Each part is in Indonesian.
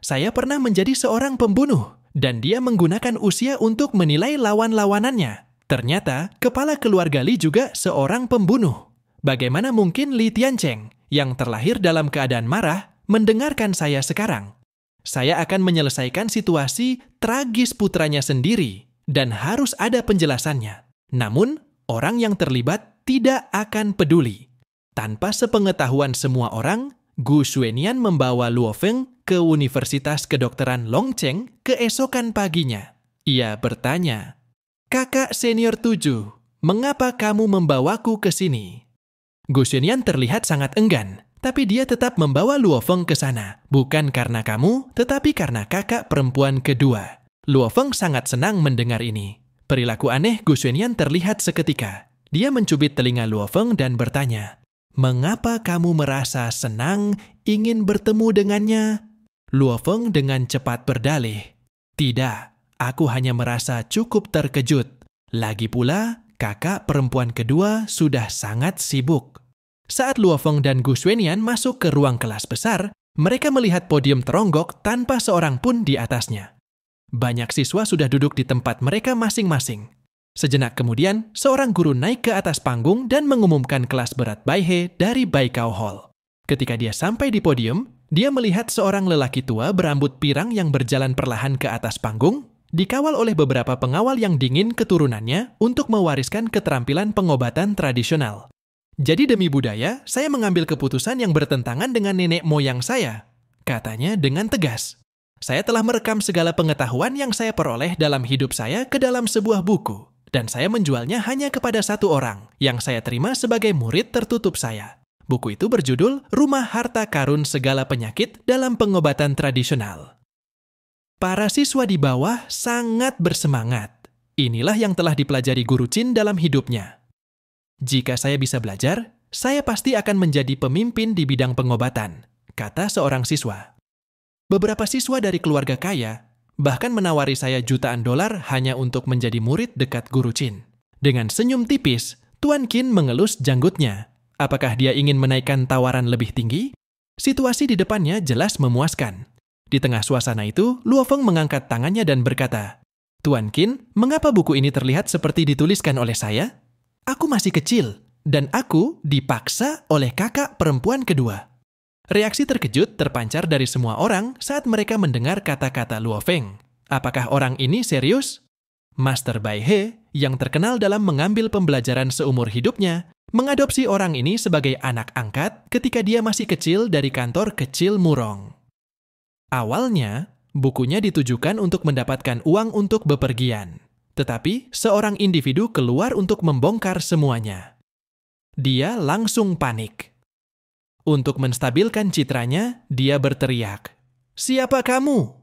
Saya pernah menjadi seorang pembunuh, dan dia menggunakan usia untuk menilai lawan-lawanannya. Ternyata, kepala keluarga Li juga seorang pembunuh. Bagaimana mungkin Li Tiancheng, yang terlahir dalam keadaan marah, mendengarkan saya sekarang? Saya akan menyelesaikan situasi tragis putranya sendiri, dan harus ada penjelasannya. Namun, orang yang terlibat tidak akan peduli. Tanpa sepengetahuan semua orang, Gu Xuenian membawa Luo Feng ke Universitas Kedokteran Longcheng keesokan paginya. Ia bertanya, "Kakak senior 7, mengapa kamu membawaku ke sini?" Gu Xuenian terlihat sangat enggan, tapi dia tetap membawa Luo Feng ke sana. Bukan karena kamu, tetapi karena kakak perempuan kedua. Luo Feng sangat senang mendengar ini. Perilaku aneh Gu Xuenian terlihat seketika. Dia mencubit telinga Luo Feng dan bertanya, "Mengapa kamu merasa senang ingin bertemu dengannya?" Luo Feng dengan cepat berdalih, "Tidak, aku hanya merasa cukup terkejut. Lagi pula, kakak perempuan kedua sudah sangat sibuk." Saat Luo Feng dan Gu Xuenian masuk ke ruang kelas besar, mereka melihat podium teronggok tanpa seorang pun di atasnya. Banyak siswa sudah duduk di tempat mereka masing-masing. Sejenak kemudian, seorang guru naik ke atas panggung dan mengumumkan kelas berat Baihe dari Baikao Hall. Ketika dia sampai di podium, dia melihat seorang lelaki tua berambut pirang yang berjalan perlahan ke atas panggung, dikawal oleh beberapa pengawal yang dingin keturunannya untuk mewariskan keterampilan pengobatan tradisional. "Jadi demi budaya, saya mengambil keputusan yang bertentangan dengan nenek moyang saya," katanya dengan tegas. "Saya telah merekam segala pengetahuan yang saya peroleh dalam hidup saya ke dalam sebuah buku, dan saya menjualnya hanya kepada satu orang yang saya terima sebagai murid tertutup saya. Buku itu berjudul Rumah Harta Karun Segala Penyakit dalam Pengobatan Tradisional." Para siswa di bawah sangat bersemangat. Inilah yang telah dipelajari Guru Qin dalam hidupnya. "Jika saya bisa belajar, saya pasti akan menjadi pemimpin di bidang pengobatan," kata seorang siswa. Beberapa siswa dari keluarga kaya bahkan menawari saya jutaan dolar hanya untuk menjadi murid dekat Guru Qin. Dengan senyum tipis, Tuan Qin mengelus janggutnya. Apakah dia ingin menaikkan tawaran lebih tinggi? Situasi di depannya jelas memuaskan. Di tengah suasana itu, Luo Feng mengangkat tangannya dan berkata, "Tuan Qin, mengapa buku ini terlihat seperti dituliskan oleh saya? Aku masih kecil, dan aku dipaksa oleh kakak perempuan kedua." Reaksi terkejut terpancar dari semua orang saat mereka mendengar kata-kata Luo Feng. Apakah orang ini serius? Master Baihe, yang terkenal dalam mengambil pembelajaran seumur hidupnya, mengadopsi orang ini sebagai anak angkat ketika dia masih kecil dari kantor kecil Murong. Awalnya, bukunya ditujukan untuk mendapatkan uang untuk bepergian. Tetapi, seorang individu keluar untuk membongkar semuanya. Dia langsung panik. Untuk menstabilkan citranya, dia berteriak, "Siapa kamu?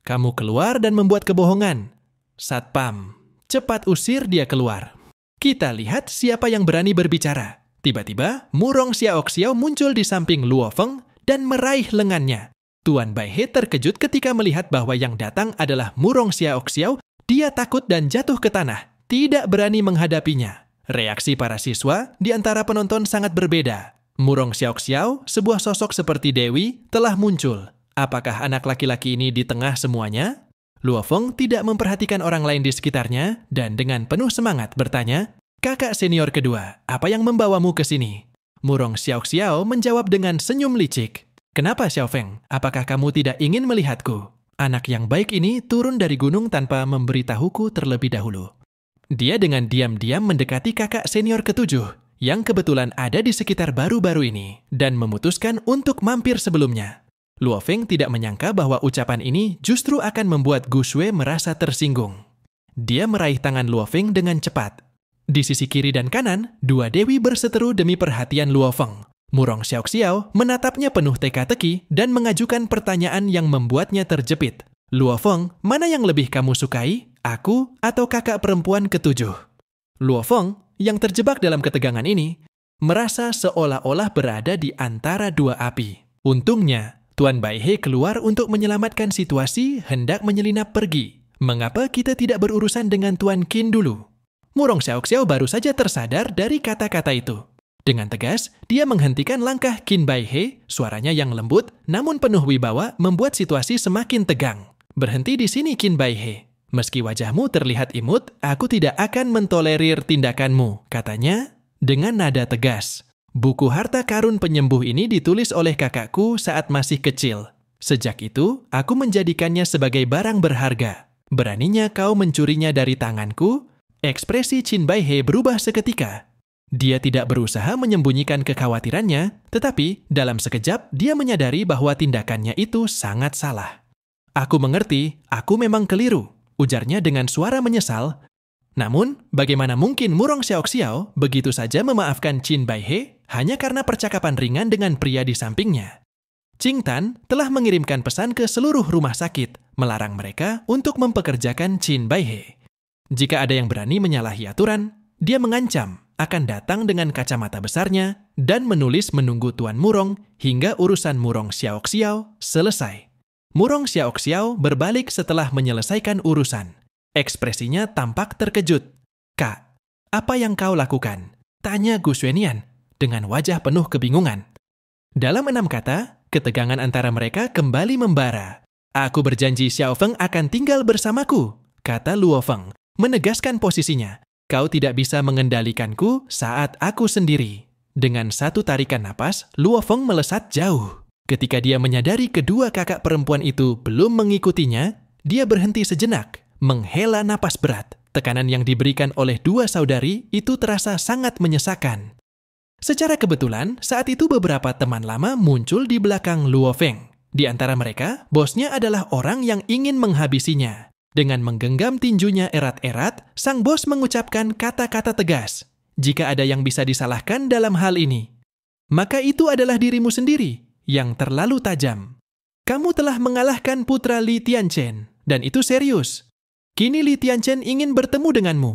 Kamu keluar dan membuat kebohongan. Satpam, cepat usir dia keluar. Kita lihat siapa yang berani berbicara." Tiba-tiba, Murong Xiaoxiao muncul di samping Luo Feng dan meraih lengannya. Tuan Baihe terkejut ketika melihat bahwa yang datang adalah Murong Xiaoxiao. Dia takut dan jatuh ke tanah, tidak berani menghadapinya. Reaksi para siswa di antara penonton sangat berbeda. Murong Xiaoxiao, sebuah sosok seperti Dewi, telah muncul. Apakah anak laki-laki ini di tengah semuanya? Luo Feng tidak memperhatikan orang lain di sekitarnya dan dengan penuh semangat bertanya, "Kakak senior kedua, apa yang membawamu ke sini?" Murong Xiaoxiao menjawab dengan senyum licik, "Kenapa Xiao Feng? Apakah kamu tidak ingin melihatku? Anak yang baik ini turun dari gunung tanpa memberitahuku terlebih dahulu." Dia dengan diam-diam mendekati kakak senior ketujuh, yang kebetulan ada di sekitar baru-baru ini, dan memutuskan untuk mampir sebelumnya. Luo Feng tidak menyangka bahwa ucapan ini justru akan membuat Gu Shui merasa tersinggung. Dia meraih tangan Luo Feng dengan cepat. Di sisi kiri dan kanan, dua dewi berseteru demi perhatian Luo Feng. Murong Xiaoxiao menatapnya penuh teka-teki dan mengajukan pertanyaan yang membuatnya terjepit. "Luo Feng, mana yang lebih kamu sukai? Aku atau kakak perempuan ketujuh?" Luo Feng, yang terjebak dalam ketegangan ini, merasa seolah-olah berada di antara dua api. Untungnya, Tuan Baihe keluar untuk menyelamatkan situasi hendak menyelinap pergi. "Mengapa kita tidak berurusan dengan Tuan Qin dulu?" Murong Xiaoxiao baru saja tersadar dari kata-kata itu. Dengan tegas, dia menghentikan langkah Qin Baihe, suaranya yang lembut namun penuh wibawa membuat situasi semakin tegang. Berhenti di sini Qin Baihe. Meski wajahmu terlihat imut, aku tidak akan mentolerir tindakanmu, katanya dengan nada tegas. Buku harta karun penyembuh ini ditulis oleh kakakku saat masih kecil. Sejak itu, aku menjadikannya sebagai barang berharga. Beraninya kau mencurinya dari tanganku? Ekspresi Qin Baihe berubah seketika. Dia tidak berusaha menyembunyikan kekhawatirannya, tetapi dalam sekejap dia menyadari bahwa tindakannya itu sangat salah. Aku mengerti, aku memang keliru, ujarnya dengan suara menyesal. Namun, bagaimana mungkin Murong Xiaoxiao begitu saja memaafkan Qin Baihe hanya karena percakapan ringan dengan pria di sampingnya? Qing Tan telah mengirimkan pesan ke seluruh rumah sakit, melarang mereka untuk mempekerjakan Qin Baihe. Jika ada yang berani menyalahi aturan, dia mengancam akan datang dengan kacamata besarnya dan menulis menunggu Tuan Murong hingga urusan Murong Xiaoxiao selesai. Murong Xiaoxiao berbalik setelah menyelesaikan urusan. Ekspresinya tampak terkejut. "Kak, apa yang kau lakukan?" tanya Gu Xuenian dengan wajah penuh kebingungan. Dalam 6 kata, ketegangan antara mereka kembali membara. "Aku berjanji Xiao Feng akan tinggal bersamaku," kata Luo Feng, menegaskan posisinya. "Kau tidak bisa mengendalikanku saat aku sendiri." Dengan satu tarikan napas, Luo Feng melesat jauh. Ketika dia menyadari kedua kakak perempuan itu belum mengikutinya, dia berhenti sejenak, menghela napas berat. Tekanan yang diberikan oleh dua saudari itu terasa sangat menyesakan. Secara kebetulan, saat itu beberapa teman lama muncul di belakang Luo Feng. Di antara mereka, bosnya adalah orang yang ingin menghabisinya. Dengan menggenggam tinjunya erat-erat, sang bos mengucapkan kata-kata tegas. "Jika ada yang bisa disalahkan dalam hal ini, maka itu adalah dirimu sendiri yang terlalu tajam. Kamu telah mengalahkan putra Li Tianchen, dan itu serius. Kini Li Tianchen ingin bertemu denganmu.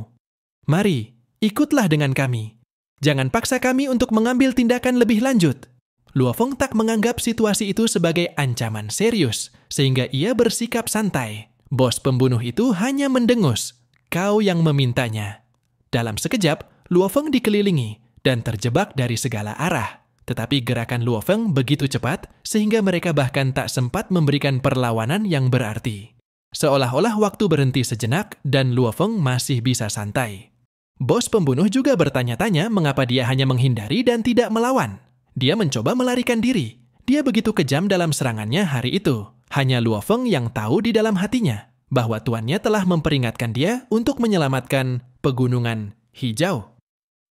Mari, ikutlah dengan kami. Jangan paksa kami untuk mengambil tindakan lebih lanjut." Luo Feng tak menganggap situasi itu sebagai ancaman serius, sehingga ia bersikap santai. Bos pembunuh itu hanya mendengus. "Kau yang memintanya." Dalam sekejap, Luo Feng dikelilingi dan terjebak dari segala arah. Tetapi gerakan Luo Feng begitu cepat, sehingga mereka bahkan tak sempat memberikan perlawanan yang berarti. Seolah-olah waktu berhenti sejenak dan Luo Feng masih bisa santai. Bos pembunuh juga bertanya-tanya mengapa dia hanya menghindari dan tidak melawan. Dia mencoba melarikan diri. Dia begitu kejam dalam serangannya hari itu. Hanya Luo Feng yang tahu di dalam hatinya bahwa tuannya telah memperingatkan dia untuk menyelamatkan Pegunungan Hijau.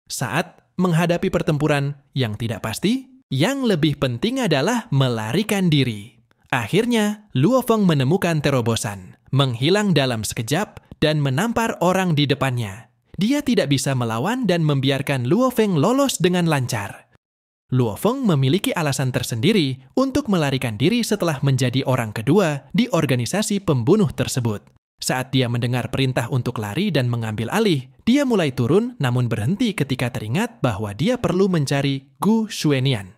Saat menghadapi pertempuran yang tidak pasti, yang lebih penting adalah melarikan diri. Akhirnya, Luo Feng menemukan terobosan, menghilang dalam sekejap dan menampar orang di depannya. Dia tidak bisa melawan dan membiarkan Luo Feng lolos dengan lancar. Luo Feng memiliki alasan tersendiri untuk melarikan diri setelah menjadi orang kedua di organisasi pembunuh tersebut. Saat dia mendengar perintah untuk lari dan mengambil alih, dia mulai turun namun berhenti ketika teringat bahwa dia perlu mencari Gu Xuenian.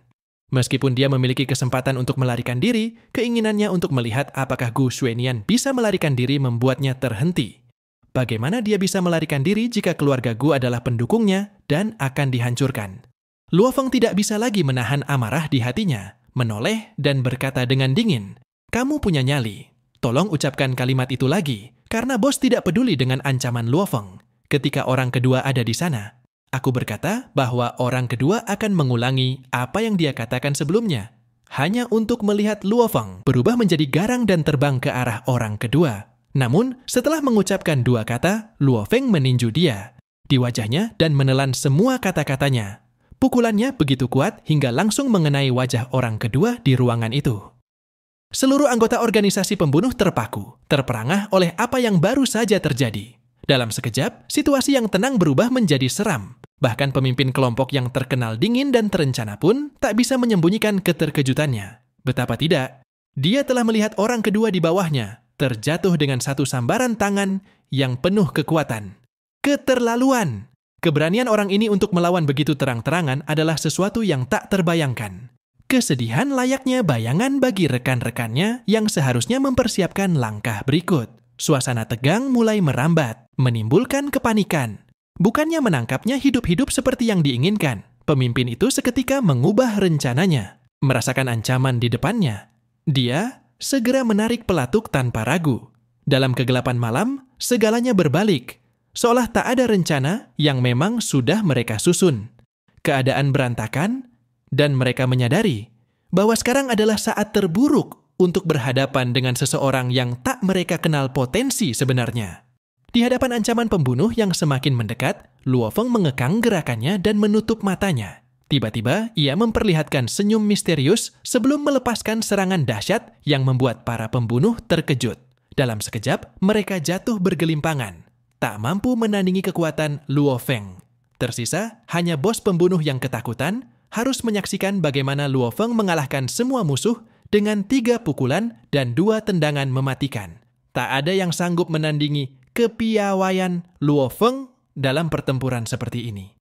Meskipun dia memiliki kesempatan untuk melarikan diri, keinginannya untuk melihat apakah Gu Xuenian bisa melarikan diri membuatnya terhenti. Bagaimana dia bisa melarikan diri jika keluarga Gu adalah pendukungnya dan akan dihancurkan? Luo Feng tidak bisa lagi menahan amarah di hatinya, menoleh dan berkata dengan dingin, "Kamu punya nyali. Tolong ucapkan kalimat itu lagi, karena bos tidak peduli dengan ancaman Luo Feng. Ketika orang kedua ada di sana, aku berkata bahwa orang kedua akan mengulangi apa yang dia katakan sebelumnya, hanya untuk melihat Luo Feng berubah menjadi garang dan terbang ke arah orang kedua. Namun, setelah mengucapkan 2 kata, Luo Feng meninju dia di wajahnya dan menelan semua kata-katanya. Pukulannya begitu kuat hingga langsung mengenai wajah orang kedua di ruangan itu. Seluruh anggota organisasi pembunuh terpaku, terperangah oleh apa yang baru saja terjadi. Dalam sekejap, situasi yang tenang berubah menjadi seram. Bahkan pemimpin kelompok yang terkenal dingin dan terencana pun tak bisa menyembunyikan keterkejutannya. Betapa tidak, dia telah melihat orang kedua di bawahnya, terjatuh dengan satu sambaran tangan yang penuh kekuatan. Keterlaluan! Keberanian orang ini untuk melawan begitu terang-terangan adalah sesuatu yang tak terbayangkan. Kesedihan layaknya bayangan bagi rekan-rekannya yang seharusnya mempersiapkan langkah berikut. Suasana tegang mulai merambat, menimbulkan kepanikan. Bukannya menangkapnya hidup-hidup seperti yang diinginkan, Pemimpin itu seketika mengubah rencananya. Merasakan ancaman di depannya, dia segera menarik pelatuk tanpa ragu. Dalam kegelapan malam, segalanya berbalik, seolah tak ada rencana yang memang sudah mereka susun. Keadaan berantakan, dan mereka menyadari bahwa sekarang adalah saat terburuk untuk berhadapan dengan seseorang yang tak mereka kenal potensi sebenarnya. Di hadapan ancaman pembunuh yang semakin mendekat, Luo Feng mengekang gerakannya dan menutup matanya. Tiba-tiba, ia memperlihatkan senyum misterius sebelum melepaskan serangan dahsyat yang membuat para pembunuh terkejut. Dalam sekejap, mereka jatuh bergelimpangan, tak mampu menandingi kekuatan Luo Feng. Tersisa hanya bos pembunuh yang ketakutan, harus menyaksikan bagaimana Luo Feng mengalahkan semua musuh dengan 3 pukulan dan 2 tendangan mematikan. Tak ada yang sanggup menandingi kepiawaian Luo Feng dalam pertempuran seperti ini.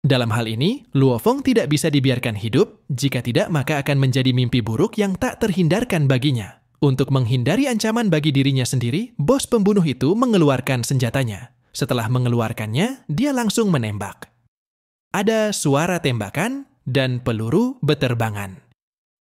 Dalam hal ini, Luo Feng tidak bisa dibiarkan hidup, jika tidak maka akan menjadi mimpi buruk yang tak terhindarkan baginya. Untuk menghindari ancaman bagi dirinya sendiri, bos pembunuh itu mengeluarkan senjatanya. Setelah mengeluarkannya, dia langsung menembak. Ada suara tembakan dan peluru beterbangan.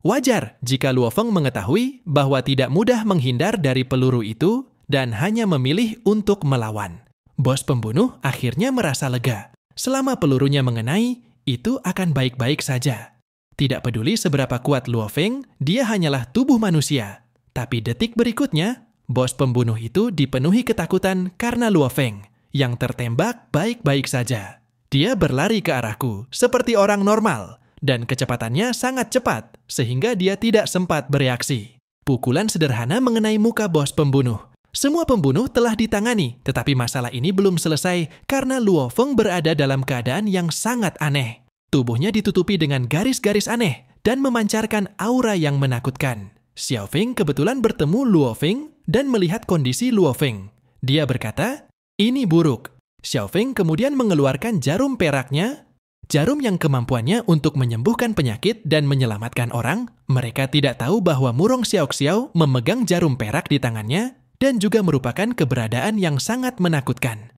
Wajar jika Luo Feng mengetahui bahwa tidak mudah menghindar dari peluru itu dan hanya memilih untuk melawan. Bos pembunuh akhirnya merasa lega. Selama pelurunya mengenai, itu akan baik-baik saja. Tidak peduli seberapa kuat Luo Feng, dia hanyalah tubuh manusia. Tapi detik berikutnya, bos pembunuh itu dipenuhi ketakutan karena Luo Feng, yang tertembak baik-baik saja. Dia berlari ke arahku, seperti orang normal, dan kecepatannya sangat cepat, sehingga dia tidak sempat bereaksi. Pukulan sederhana mengenai muka bos pembunuh. Semua pembunuh telah ditangani, tetapi masalah ini belum selesai karena Luo Feng berada dalam keadaan yang sangat aneh. Tubuhnya ditutupi dengan garis-garis aneh dan memancarkan aura yang menakutkan. Xiao Feng kebetulan bertemu Luo Feng dan melihat kondisi Luo Feng. Dia berkata, "Ini buruk." Xiao Feng kemudian mengeluarkan jarum peraknya, jarum yang kemampuannya untuk menyembuhkan penyakit dan menyelamatkan orang. Mereka tidak tahu bahwa Murong Xiaoxiao memegang jarum perak di tangannya, dan juga merupakan keberadaan yang sangat menakutkan.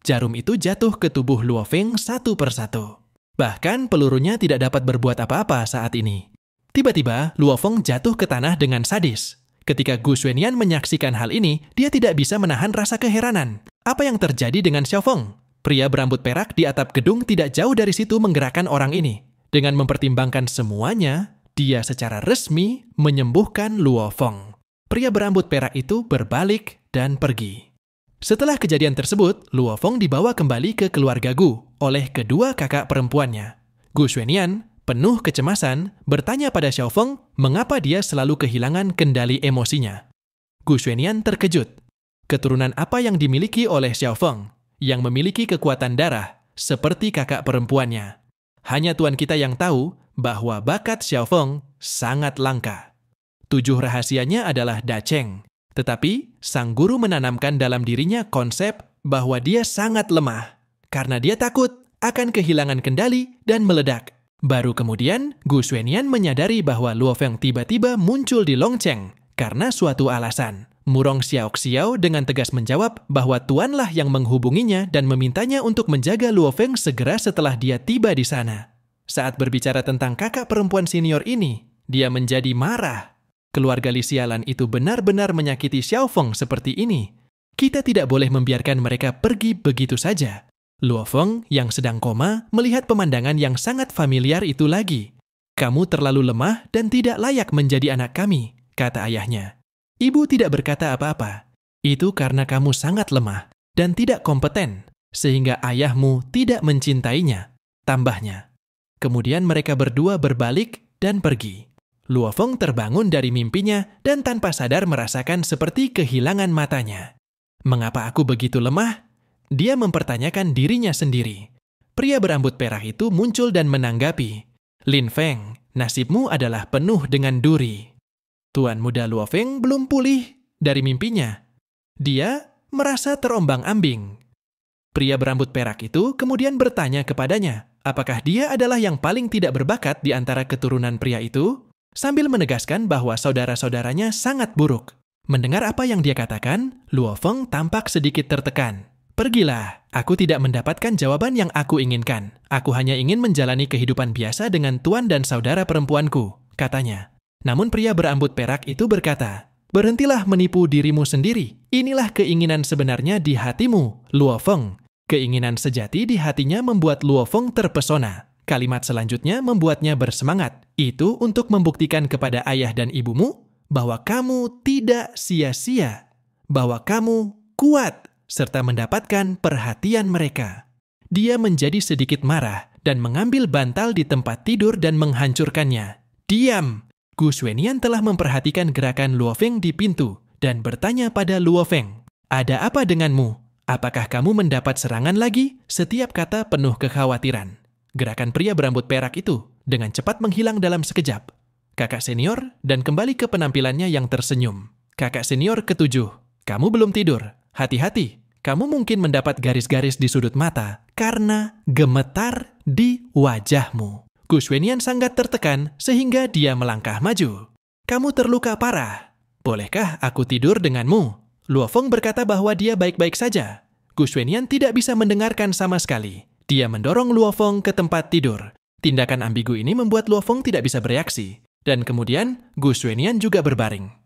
Jarum itu jatuh ke tubuh Luo Feng satu persatu. Bahkan pelurunya tidak dapat berbuat apa-apa saat ini. Tiba-tiba, Luo Feng jatuh ke tanah dengan sadis. Ketika Gu Xuanyan menyaksikan hal ini, dia tidak bisa menahan rasa keheranan. Apa yang terjadi dengan Xiao Feng? Pria berambut perak di atap gedung tidak jauh dari situ menggerakkan orang ini. Dengan mempertimbangkan semuanya, dia secara resmi menyembuhkan Luo Feng. Pria berambut perak itu berbalik dan pergi. Setelah kejadian tersebut, Luo Feng dibawa kembali ke keluarga Gu oleh kedua kakak perempuannya. Gu Xuanyan, penuh kecemasan, bertanya pada Xiao Feng mengapa dia selalu kehilangan kendali emosinya. Gu Xuanyan terkejut. Keturunan apa yang dimiliki oleh Xiao Feng, yang memiliki kekuatan darah seperti kakak perempuannya? Hanya Tuan kita yang tahu bahwa bakat Xiao Feng sangat langka. 7 rahasianya adalah Da Cheng. Tetapi, sang guru menanamkan dalam dirinya konsep bahwa dia sangat lemah, karena dia takut akan kehilangan kendali dan meledak. Baru kemudian, Gu Xuanyan menyadari bahwa Luo Feng tiba-tiba muncul di Longcheng karena suatu alasan. Murong Xiaoxiao dengan tegas menjawab bahwa tuanlah yang menghubunginya dan memintanya untuk menjaga Luo Feng segera setelah dia tiba di sana. Saat berbicara tentang kakak perempuan senior ini, dia menjadi marah. Keluarga Li Xialan itu benar-benar menyakiti Xiao Feng seperti ini. Kita tidak boleh membiarkan mereka pergi begitu saja. Luo Feng yang sedang koma melihat pemandangan yang sangat familiar itu lagi. "Kamu terlalu lemah dan tidak layak menjadi anak kami," kata ayahnya. Ibu tidak berkata apa-apa. "Itu karena kamu sangat lemah dan tidak kompeten, sehingga ayahmu tidak mencintainya," tambahnya. Kemudian mereka berdua berbalik dan pergi. Luo Feng terbangun dari mimpinya dan tanpa sadar merasakan seperti kehilangan matanya. "Mengapa aku begitu lemah?" Dia mempertanyakan dirinya sendiri. Pria berambut perak itu muncul dan menanggapi, "Lin Feng, nasibmu adalah penuh dengan duri." Tuan muda Luo Feng belum pulih dari mimpinya. Dia merasa terombang-ambing. Pria berambut perak itu kemudian bertanya kepadanya, apakah dia adalah yang paling tidak berbakat di antara keturunan pria itu? Sambil menegaskan bahwa saudara-saudaranya sangat buruk. Mendengar apa yang dia katakan, Luo Feng tampak sedikit tertekan. Pergilah, aku tidak mendapatkan jawaban yang aku inginkan. Aku hanya ingin menjalani kehidupan biasa dengan tuan dan saudara perempuanku, katanya. Namun pria berambut perak itu berkata, berhentilah menipu dirimu sendiri. Inilah keinginan sebenarnya di hatimu, Luo Feng. Keinginan sejati di hatinya membuat Luo Feng terpesona. Kalimat selanjutnya membuatnya bersemangat. Itu untuk membuktikan kepada ayah dan ibumu bahwa kamu tidak sia-sia, bahwa kamu kuat, serta mendapatkan perhatian mereka. Dia menjadi sedikit marah dan mengambil bantal di tempat tidur dan menghancurkannya. Diam! Gu Xuenian telah memperhatikan gerakan Luo Feng di pintu dan bertanya pada Luo Feng, ada apa denganmu? Apakah kamu mendapat serangan lagi? Setiap kata penuh kekhawatiran. Gerakan pria berambut perak itu dengan cepat menghilang dalam sekejap. Kakak senior dan kembali ke penampilannya yang tersenyum. Kakak senior ketujuh, kamu belum tidur. Hati-hati. Kamu mungkin mendapat garis-garis di sudut mata karena gemetar di wajahmu. Gu Xuenian sangat tertekan sehingga dia melangkah maju. Kamu terluka parah. Bolehkah aku tidur denganmu? Luo Feng berkata bahwa dia baik-baik saja. Gu Xuenian tidak bisa mendengarkan sama sekali. Dia mendorong Luo Feng ke tempat tidur. Tindakan ambigu ini membuat Luo Feng tidak bisa bereaksi. Dan kemudian Gu Xuenian juga berbaring.